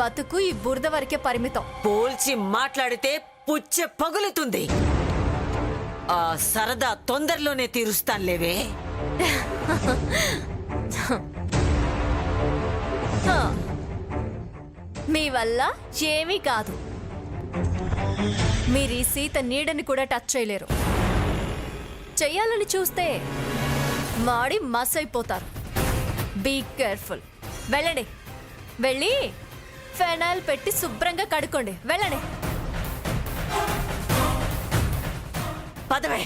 బతుకు ఈ బురద వరకే పరిమితం. పోల్చి మాట్లాడితే పుచ్చ పగులుతుంది. ఆ సరదా తొందరలోనే తీరుస్తానులేవే. మీ వల్ల ఏమీ కాదు. మీరు ఈ సీత నీడని కూడా టచ్ చేయలేరు. చెయ్యాలని చూస్తే మాడి మస్ అయిపోతారు. Be careful. వెళ్ళండి, వెళ్ళి ఫెనాయిల్ పెట్టి శుభ్రంగా కడుక్కోండి. వెళ్ళండి. పదవే.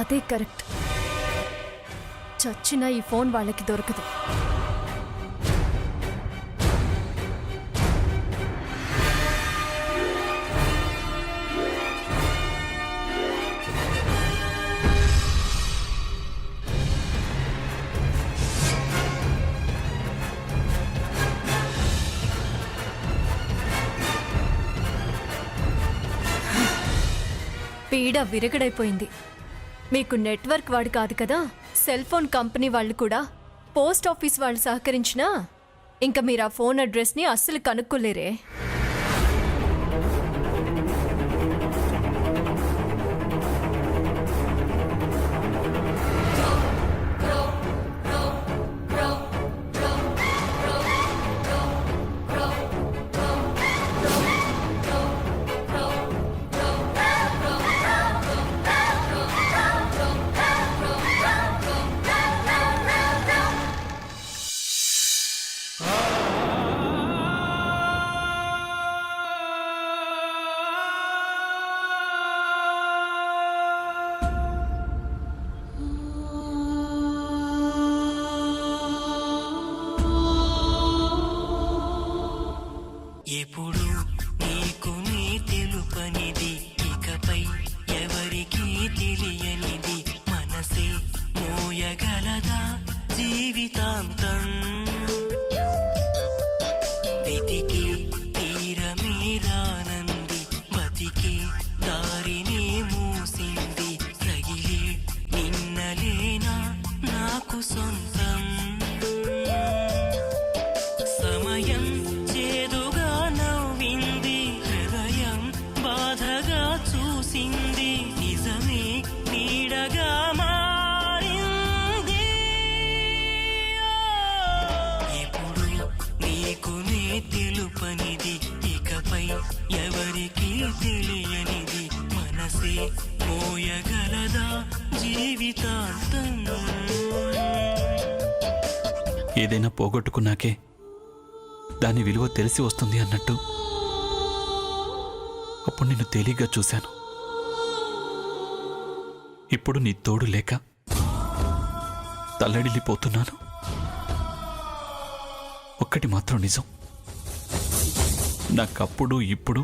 అదే కరెక్ట్. చచ్చిన ఈ ఫోన్ వాళ్ళకి దొరకదు. పీడ విరగడైపోయింది. మీకు నెట్వర్క్ వాడు కాదు కదా, సెల్ ఫోన్ కంపెనీ వాళ్ళు కూడా, పోస్ట్ ఆఫీస్ వాళ్ళు సహకరించినా ఇంకా మీరు ఆ ఫోన్ అడ్రస్ని అస్సలు కనుక్కోలేరే. ఎప్పుడు నీకు నీ తెలుపనిది, ఇకపై ఎవరికీ తెలియనిది, మనసే మోయగలదా జీవితాంతం. వెతికి తీరమే రానంది, బతికి దారినే మూసింది, రగిలే నిన్నలేనా నాకు సొంతం. సమయం చేదుగా నవ్వింది, హృదయం బాధగా చూసింది, నిజమే నీడగా మారింది. ఎప్పుడు నీకు నే తెలుపనిది, ఇకపై ఎవరికీ తెలియనిది, మనసే మోయగలదా జీవితాంతం. ఏదైనా పోగొట్టుకున్నాకే దాని విలువ తెలిసి వస్తుంది అన్నట్టు అప్పుడు నిన్ను తేలిగ్గా చూశాను. ఇప్పుడు నీ తోడు లేక తల్లడిల్లిపోతున్నాను. ఒక్కటి మాత్రం నిజం, నాకప్పుడు ఇప్పుడు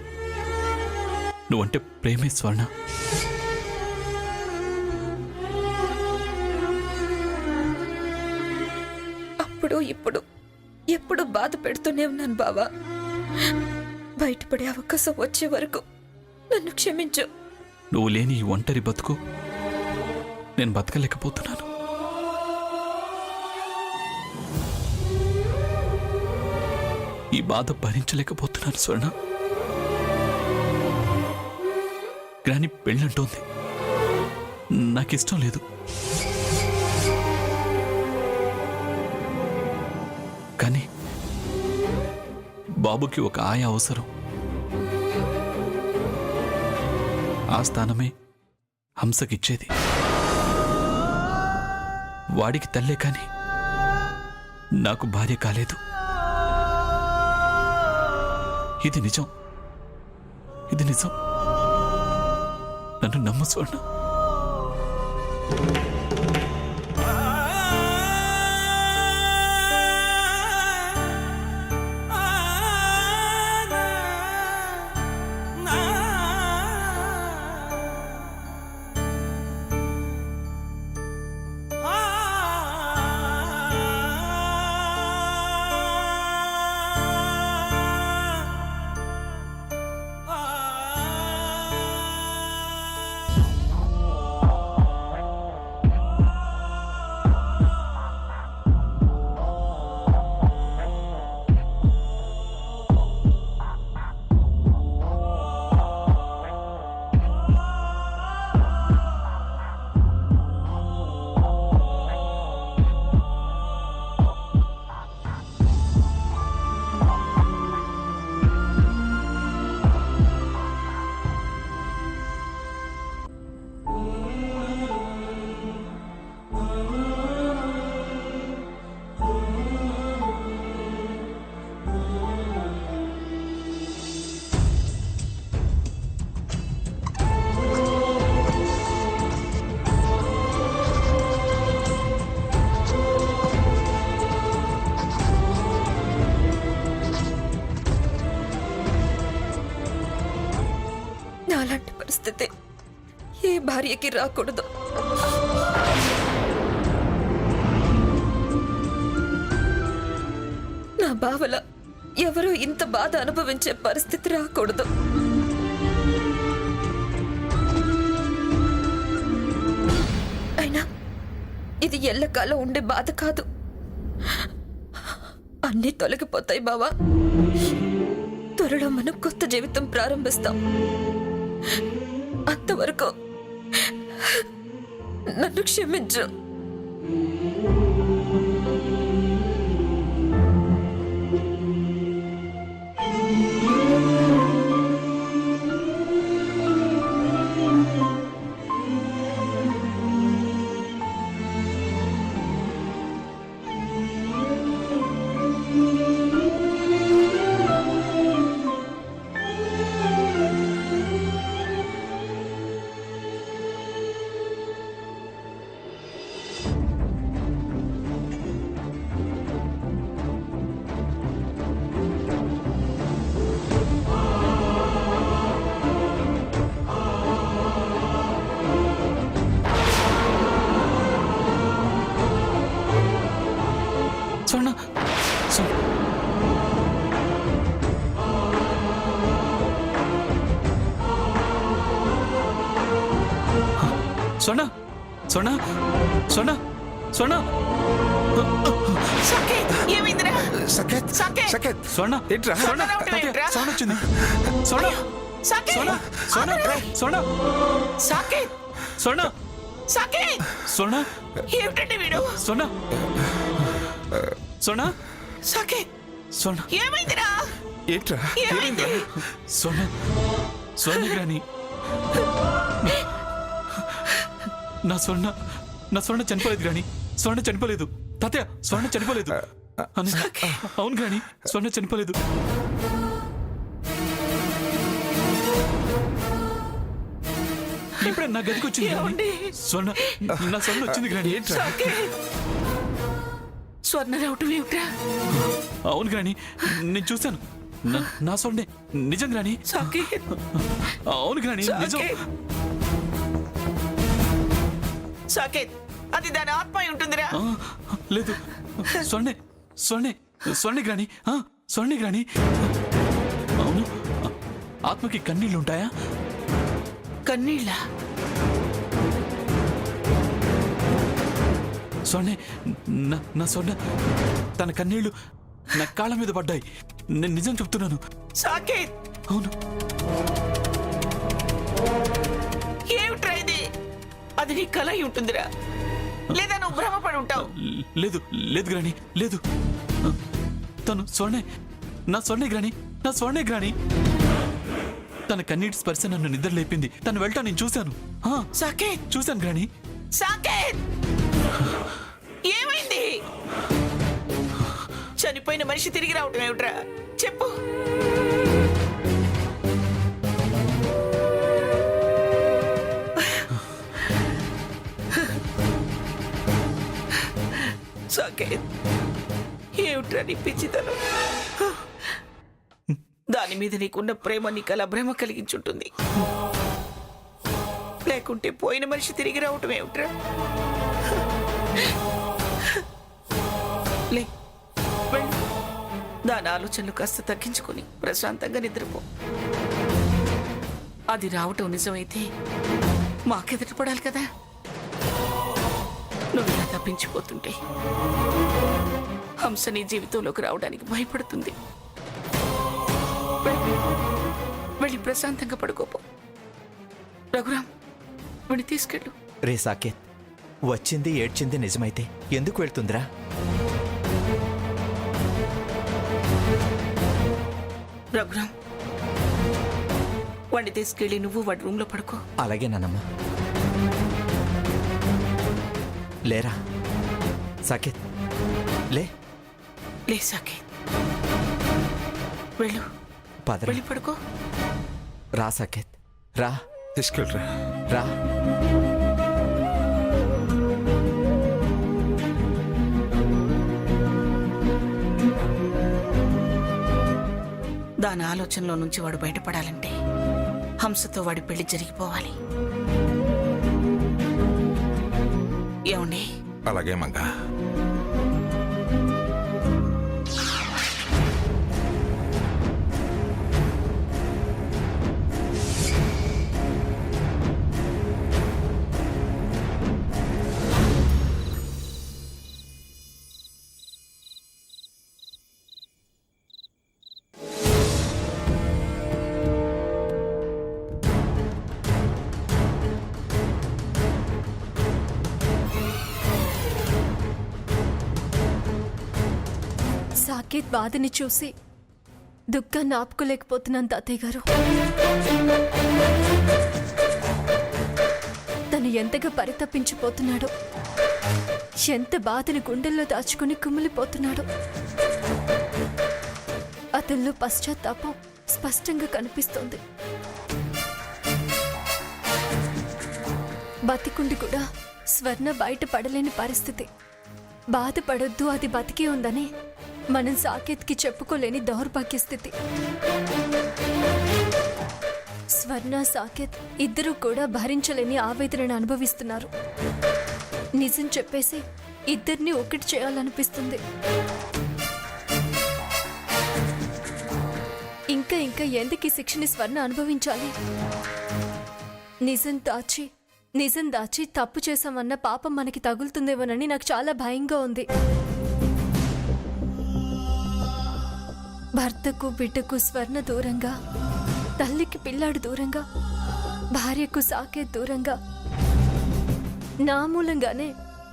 నువ్వంటే ప్రేమే స్వర్ణ. అప్పుడు ఇప్పుడు ఎప్పుడు బాధ పెడుతూనే ఉన్నాను బావా. బయటపడే అవకాశం వచ్చే వరకు నన్ను క్షమించు. నువ్వు లేని ఈ ఒంటరి బతుకు నేను బతకలేకపోతున్నాను. ఈ బాధ భరించలేకపోతున్నాను స్వర్ణ. గ్రాని పెళ్ళంటోంది, నాకిష్టం లేదు. కానీ బాబుకి ఒక ఆయ అవసరం. ఆ స్థానమే హంసకిచ్చేది. వాడికి తల్లే కాని నాకు భార్య కాలేదు. ఇది నిజం, ఇది నిజం. నన్ను నమ్ము స్వర్ణ. నాలాంటి పరిస్థితి ఏ భార్యకి రాకూడదు. నా బావల ఎవరూ ఇంత బాధ అనుభవించే పరిస్థితి రాకూడదు. అయినా ఇది ఎల్లకాలం ఉండే బాధ కాదు. అన్నీ తొలగిపోతాయి బావా. త్వరలో మనం కొత్త జీవితం ప్రారంభిస్తాం. అంతవరకు నన్ను క్షమించు. స్వర్ణ, స్వర్ణ, స్వర్ణ, స్వర్ణ, స్వర్ణ, ఏమైందిరా? సకేత్ సాకేత్! సకేత్ స్వర్ణ, ఏంట్రా? స్వర్ణ, ఏంట్రా? స్వర్ణ వచ్చింది. స్వర్ణ, సాకేత్! స్వర్ణ, స్వర్ణ, స్వర్ణ, సాకేత్! స్వర్ణ, సాకేత్! స్వర్ణ, ఏమిటండి వీడు? స్వర్ణ, స్వర్ణ, సాకేత్! స్వర్ణ, ఏమైందిరా? ఏంట్రా? ఏమైంది? స్వర్ణ, స్వర్ణ గ్రాని, నా స్వర్ణ, నా స్వర్ణ చనిపోలేదు గ్రాని. స్వర్ణ చనిపోలేదు తాతయ్య. స్వర్ణ చనిపోలేదు. అవును గ్రాని, స్వర్ణ చనిపోలేదు. ఇప్పుడే నా గదికి వచ్చింది గ్రాని. స్వర్ణ, నా స్వర్ణ వచ్చింది గ్రాని. సాకేత్! స్వర్ణ రావటం ఏమిట్రా? అవును గ్రాని, నేను చూశాను. నా స్వర్ణే, నిజం గ్రాని. సాకేత్! అవును గ్రాని, నిజం. సాకేత్! సాకేత్! అది దాని ఆత్మ అయి ఉంటుందిరా. ఆ, లేదు, స్వర్ణే, స్వర్ణే, స్వర్ణే గ్రాని. స్వర్ణే గ్రాని. అవును, ఆత్మకి కన్నీళ్ళు ఉంటాయా? కన్నీళ్ళ? స్వర్ణే, నా స్వర్ణ, తన కన్నీళ్లు నా కాళ్ళ మీద పడ్డాయి. నేను నిజం చెప్తున్నాను. సాకేత్! అవును. ఏమిట్రా ఇది? అది నీ కల అయి ఉంటుందిరా, లేదా నువ్వు భ్రమపడి ఉంటావు. లేదు, లేదు గ్రాని, లేదు. తను స్వర్ణే, నా స్వర్ణే గ్రాని, నా స్వర్ణే గ్రాని. తన కన్నీటి స్పర్శ నన్ను నిద్ర లేపింది. తను వెళ్ళటం నేను చూశాను. సాకేత్! చూశాను గ్రాని. సాకేత్! ఏమైంది? చనిపోయిన మనిషి తిరిగి రావటం ఏమిట్రా? చెప్పు. సాకేత్, ఏమిట్రా నీ పిచ్చితనం? దాని మీద నీకున్న ప్రేమ నీకు అలా భ్రమ కలిగించుంటుంది. లేకుంటే పోయిన మనిషి తిరిగి రావటం ఏమిట్రా? లే, వెళ్ళు. దాని ఆలోచనలు కాస్త తగ్గించుకొని ప్రశాంతంగా నిద్రపో. అది రావటం నిజమైతే మాకెదుట పడాలి కదా. నువ్వు ఇలా తప్పించిపోతుంటే హంస నీ జీవితంలోకి రావడానికి భయపడుతుంది. వెళ్ళి ప్రశాంతంగా పడుకోపో. రఘురామ్, వీడిని తీసుకెళ్ళు. రే సాకేత్, వచ్చింది ఏడ్చింది నిజమైతే ఎందుకు వెళ్తుందిరా? రఘురామ్, వాడిని తీసుకెళ్ళి నువ్వు వాడి రూమ్లో పడుకో. అలాగే నానమ్మ. లేరా సాకేత్, లే. లే సాకేత్, వెళ్ళు. పదరా. వెళ్ళి పడుకో. రా సాకేత్, రా. తీసుకెళ్ళరా. రా. దాని ఆలోచనలో నుంచి వాడు బయటపడాలంటే హంసతో వాడి పెళ్లి జరిగిపోవాలి. ఏమండి? అలాగే మంగా. సాకేత్ బాధని చూసి దుఃఖాన్ని ఆపుకోలేకపోతున్నాను తాతయ్య గారు. తను ఎంతగా పరితపించిపోతున్నాడో, ఎంత బాధని గుండెల్లో దాచుకుని కుమిలిపోతున్నాడో. అతనిలో పశ్చాత్తాపం స్పష్టంగా కనిపిస్తోంది. బతికుండి కూడా స్వర్ణ బయటపడలేని పరిస్థితి. బాధపడొద్దు, అది బతికే ఉందని మనం సాకేత్కి చెప్పుకోలేని దౌర్భాగ్య స్థితి. స్వర్ణ, సాకేత్ ఇద్దరూ కూడా భరించలేని ఆవేదనను అనుభవిస్తున్నారు. నిజం చెప్పేసి ఇద్దరిని ఒకటి చేయాలనిపిస్తుంది. ఇంకా ఇంకా ఎందుకు ఈ శిక్షని స్వర్ణ అనుభవించాలి? నిజం దాచి తప్పు చేశామన్న పాపం మనకి తగులుతుందేమోనని నాకు చాలా భయంగా ఉంది. భర్తకు బిడ్డకు స్వర్ణ దూరంగా, తల్లికి పిల్లాడు దూరంగా, భార్యకు సాకేత్ దూరంగా, నా మూలంగానే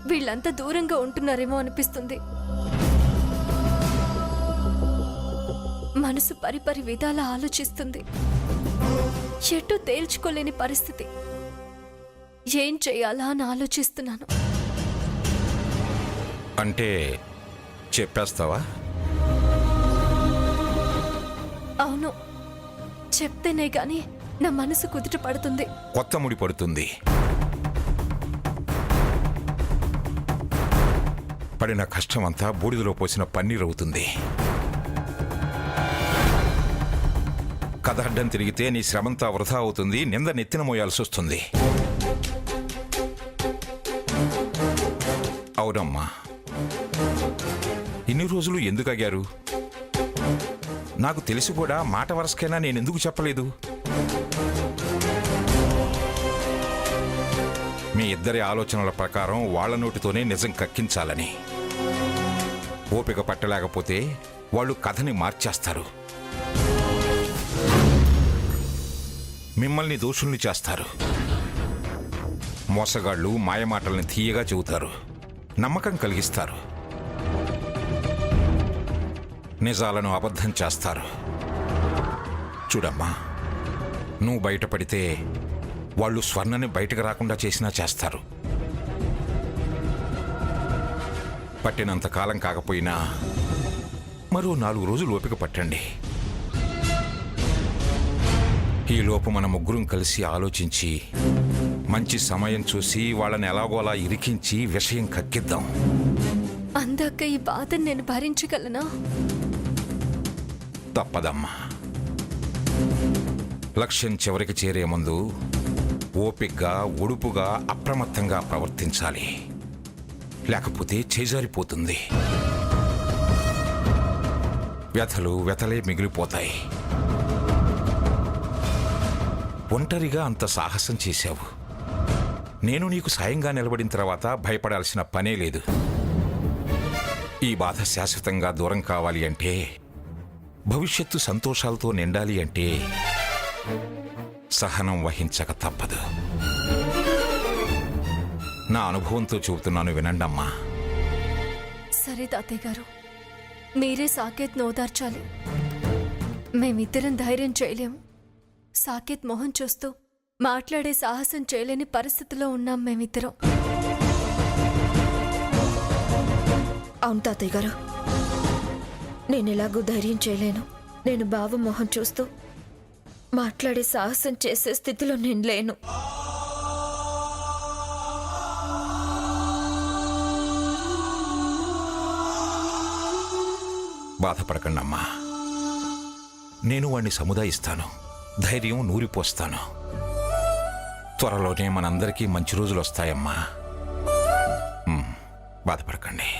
వీళ్ళంతా దూరంగా ఉంటున్నారేమో అనిపిస్తుంది. మనసు పరిపరి విధాలా ఆలోచిస్తుంది. ఎటు తేల్చుకోలేని పరిస్థితి. ఏం చేయాలా అని ఆలోచిస్తున్నాను. అంటే చెప్పేస్తావా? అవును, చెప్తేనే గాని నా మనసు కుదుట పడుతుంది. కొత్త ముడి పడుతుంది. పడిన కష్టమంతా బూడిదలో పోసిన పన్నీర్ అవుతుంది. కథ అడ్డం తిరిగితే నీ శ్రమంతా వృధా అవుతుంది. నింద నెత్తిన మోయాల్సి వస్తుంది. అవునమ్మా, ఇన్ని రోజులు ఎందుకు ఆగారు? నాకు తెలిసి కూడా మాట వరసకైనా నేనెందుకు చెప్పలేదు? మీ ఇద్దరి ఆలోచనల ప్రకారం వాళ్ళ నోటితోనే నిజం కక్కించాలని. ఓపిక పట్టలేకపోతే వాళ్ళు కథని మార్చేస్తారు. మిమ్మల్ని దోషుల్ని చేస్తారు. మోసగాళ్ళు మాయమాటల్ని తీయగా చెబుతారు, నమ్మకం కలిగిస్తారు. నిజాలను అబద్ధం చేస్తారు. చూడమ్మా, నువ్వు బయటపడితే వాళ్ళు స్వర్ణని బయటకు రాకుండా చేసినా చేస్తారు. పట్టినంత కాలం కాకపోయినా మరో 4 రోజులు ఓపిక పట్టండి. ఈలోపు మన ముగ్గురం కలిసి ఆలోచించి మంచి సమయం చూసి వాళ్ళని ఎలాగోలా ఇరికించి విషయం కక్కిద్దాం. అందాక ఈ బాధను నేను భరించగలనా? తప్పదమ్మా. లక్ష్యం చివరికి చేరే ముందు ఓపిగ్గా ఒడుపుగా అప్రమత్తంగా ప్రవర్తించాలి, లేకపోతే చేజారిపోతుంది. వ్యథలు వ్యథలే మిగిలిపోతాయి. ఒంటరిగా అంత సాహసం చేశావు. నేను నీకు సాయంగా నిలబడిన తర్వాత భయపడాల్సిన పనే లేదు. ఈ బాధ శాశ్వతంగా దూరం కావాలి అంటే, భవిష్యత్తు సంతోషాలతో నిండాలి అంటే సహనం వహించక తప్పదు. నా అనుభవంతో చెబుతున్నాను, వినండమ్మా. సరే తాతయ్య గారు, మీరే సాకేత్ ఓదార్చాలి. మేమిద్దరం ధైర్యం చేయలేము. సాకేత్ మొహం చూస్తూ మాట్లాడే సాహసం చేయలేని పరిస్థితిలో ఉన్నాం మేమిద్దరం. అవును తాతయ్య గారు, నేను ఎలాగూ ధైర్యం చేయలేను. నేను బావ మొహం చూస్తూ మాట్లాడే సాహసం చేసే స్థితిలో నేను లేను. బాధపడకండమ్మా. నేను వాణ్ణి సముదాయిస్తాను, ధైర్యం నూరిపోస్తాను. త్వరలోనే మనందరికీ మంచి రోజులు వస్తాయమ్మా. బాధపడకండి.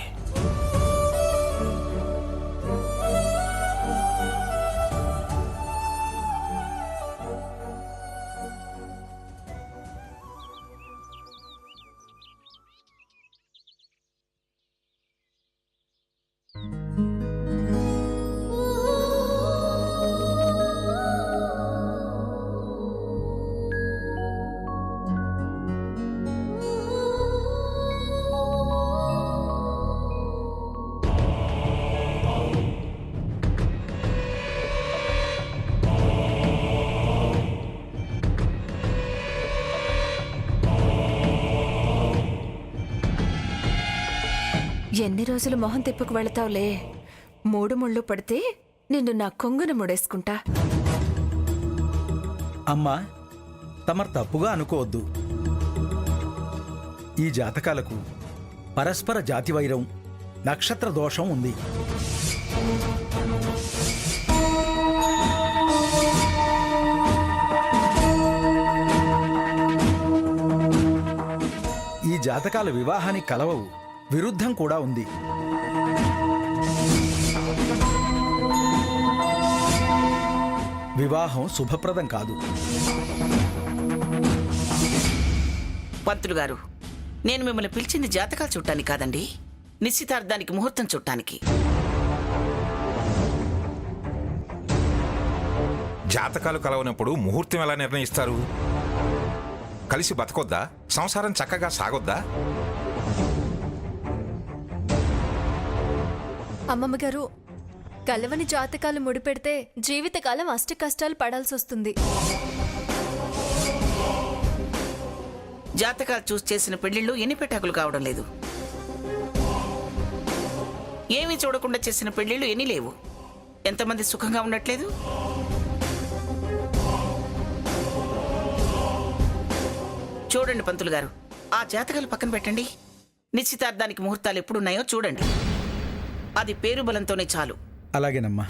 ఎన్ని రోజులు మొహం తిప్పుకు వెళతావులే. 3 ముళ్ళు పడితే నిన్ను నా కొంగున ముడేసుకుంటా. అమ్మా, తమరు తప్పుగా అనుకోవద్దు. ఈ జాతకాలకు పరస్పర జాతి వైరం, నక్షత్ర దోషం ఉంది. ఈ జాతకాల వివాహానికి కలవవు, విరుద్ధం కూడా ఉంది. వివాహం శుభప్రదం కాదు. పంతులు గారు, నేను మిమ్మల్ని పిలిచింది జాతకాలు చుట్టానికి కాదండి, నిశ్చితార్థానికి ముహూర్తం చుట్టానికి. జాతకాలు కలవనప్పుడు ముహూర్తం ఎలా నిర్ణయిస్తారు? కలిసి బతకొద్దా? సంసారం చక్కగా సాగొద్దా? అమ్మమ్మ గారు, కలవని జాతకాలు ముడిపెడితే జీవితకాలం అష్ట కష్టాలు పడాల్సి వస్తుంది. జాతకాలు చూసి చేసిన పెళ్లిళ్ళు ఎన్ని పెటాకులు కావడం లేదు. ఏమీ చూడకుండా చేసిన పెళ్లిళ్ళు ఎన్ని లేవు. ఎంతమంది సుఖంగా ఉండట్లేదు. చూడండి పంతులు గారు, ఆ జాతకాలు పక్కన పెట్టండి. నిశ్చితార్థానికి ముహూర్తాలు ఎప్పుడున్నాయో చూడండి. అది పేరు బలంతోనే చాలు. అలాగేనమ్మా.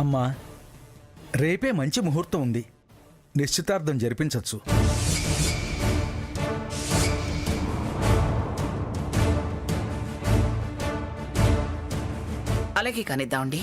అమ్మా, రేపే మంచి ముహూర్తం ఉంది. నిశ్చితార్థం జరిపించవచ్చు. అలాగే కానిద్దామండి.